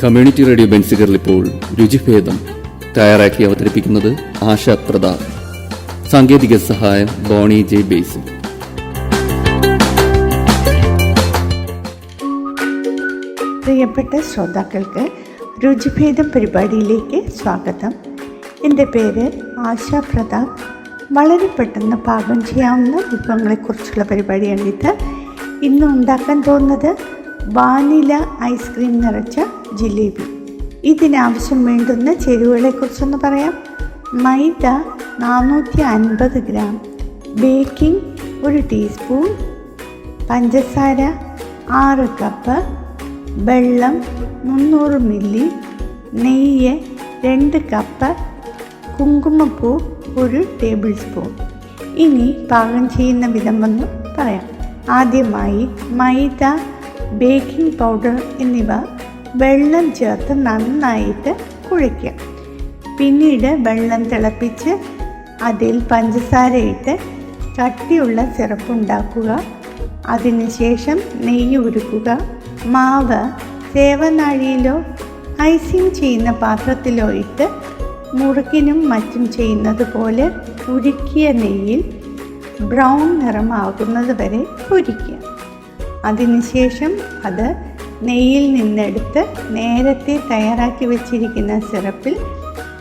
Community radio ബെൻസിഗറിൽ ഇപ്പോൾ രുചിഭേദം തയ്യാറാക്കി അവതരിപ്പിക്കുന്നത് ആശാ പ്രതാപ്. സാങ്കേതിക സഹായം ബോണി ജെ ബേസിൽ. പ്രിയപ്പെട്ട ശ്രോതാക്കൾക്ക് രുചിഭേദം പരിപാടിയിലേക്ക് സ്വാഗതം. എൻ്റെ പേര് ആശാ പ്രതാപ്. വളരെ പെട്ടെന്ന് പാകം ചെയ്യാവുന്ന വിഭവങ്ങളെക്കുറിച്ചുള്ള പരിപാടിയാണിത്. ഇന്ന് ഉണ്ടാക്കാൻ പോകുന്നത് വാനില ഐസ്ക്രീം നിറച്ച ജിലേബി. ഇതിനാവശ്യം വേണ്ടുന്ന ചേരുവകളെക്കുറിച്ചൊന്ന് പറയാം. മൈദ 450 ഗ്രാം, ബേക്കിംഗ് 1 ടീസ്പൂൺ, പഞ്ചസാര 6 കപ്പ്, വെള്ളം 300 മില്ലി, നെയ്യ് 2 കപ്പ്, കുങ്കുമപ്പൂ 1 ടേബിൾ സ്പൂൺ. ഇനി പാകം ചെയ്യുന്ന വിധം ഒന്ന് പറയാം. ആദ്യമായി മൈദ, ബേക്കിംഗ് പൗഡർ എന്നിവ വെള്ളം ചേർത്ത് നന്നായിട്ട് കുഴയ്ക്കുക. പിന്നീട് വെള്ളം തിളപ്പിച്ച് അതിൽ പഞ്ചസാരയിട്ട് കട്ടിയുള്ള സിറപ്പ് ഉണ്ടാക്കുക. അതിനുശേഷം നെയ്യ് ഉരുക്കുക. മാവ് സേവനാഴിയിലോ ഐസിങ് ചെയ്യുന്ന പാത്രത്തിലോ ഇട്ട് മുറുക്കിനും മറ്റും ചെയ്യുന്നത് പോലെ ഉരുക്കിയ നെയ്യിൽ ബ്രൗൺ നിറമാകുന്നത് വരെ പൊരിക്കുക. അതിനുശേഷം അത് നെയ്യിൽ നിന്നെടുത്ത് നേരത്തെ തയ്യാറാക്കി വെച്ചിരിക്കുന്ന സിറപ്പിൽ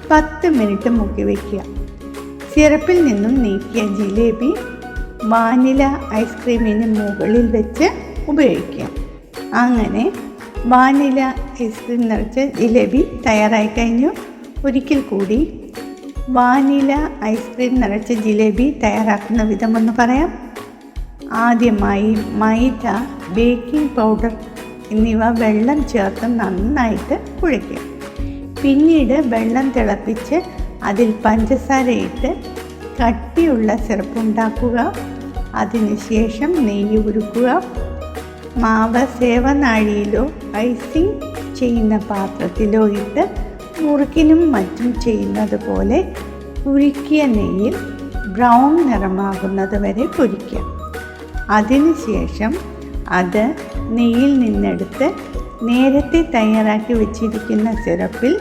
10 മിനിറ്റ് മുക്കി വയ്ക്കുക. സിറപ്പിൽ നിന്നും നീക്കിയ ജിലേബി വാനില ഐസ്ക്രീമിന് മുകളിൽ വെച്ച് ഉപയോഗിക്കുക. അങ്ങനെ വാനില ഐസ്ക്രീം നിറച്ച ജിലേബി തയ്യാറായി കഴിഞ്ഞു. ഒരിക്കൽ കൂടി വാനില ഐസ്ക്രീം നിറച്ച ജിലേബി തയ്യാറാക്കുന്ന വിധമൊന്ന് പറയാം. ആദ്യമായി മൈദ, ബേക്കിംഗ് പൗഡർ എന്നിവ വെള്ളം ചേർത്ത് നന്നായിട്ട് കുഴയ്ക്കുക. പിന്നീട് വെള്ളം തിളപ്പിച്ച് അതിൽ പഞ്ചസാരയിട്ട് കട്ടിയുള്ള സിറപ്പ് ഉണ്ടാക്കുക. അതിനുശേഷം നെയ്യ് ഉരുക്കുക. മാവ് സേവനാഴിയിലോ ഐസിങ് ചെയ്യുന്ന പാത്രത്തിലോ ഇട്ട് മുറുക്കിനും മറ്റും ചെയ്യുന്നത് പോലെ ഉരുക്കിയ നെയ്യിൽ ബ്രൗൺ നിറമാകുന്നത് വരെ പൊരിക്കുക. അതിനുശേഷം അത് നെയ്യിൽ നിന്നെടുത്ത് നേരത്തെ തയ്യാറാക്കി വെച്ചിരിക്കുന്ന സിറപ്പിൽ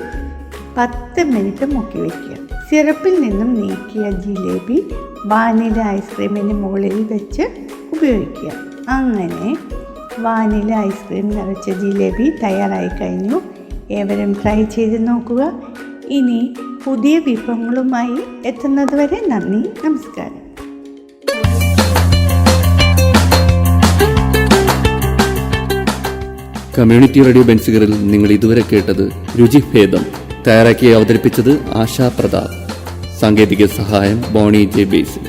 10 മിനിറ്റ് മുക്കി വയ്ക്കുക. സിറപ്പിൽ നിന്നും നീക്കിയ ജിലേബി വാനില ഐസ്ക്രീമിന് മുകളിൽ വെച്ച് ഉപയോഗിക്കുക. അങ്ങനെ വാനില ഐസ്ക്രീം നിറച്ച ജിലേബി തയ്യാറായി കഴിഞ്ഞു. ഏവരും ട്രൈ ചെയ്ത് നോക്കുക. ഇനി പുതിയ വിഭവങ്ങളുമായി എത്തുന്നതുവരെ നന്ദി, നമസ്കാരം. കമ്മ്യൂണിറ്റി റേഡിയോ ബെൻസിഗറിൽ നിങ്ങൾ ഇതുവരെ കേട്ടത് രുചിഭേദം തയ്യാറാക്കി അവതരിപ്പിച്ചത് ആശാ പ്രതാപ്. സാങ്കേതിക സഹായം ബോണി ജെ ബേസിൽ.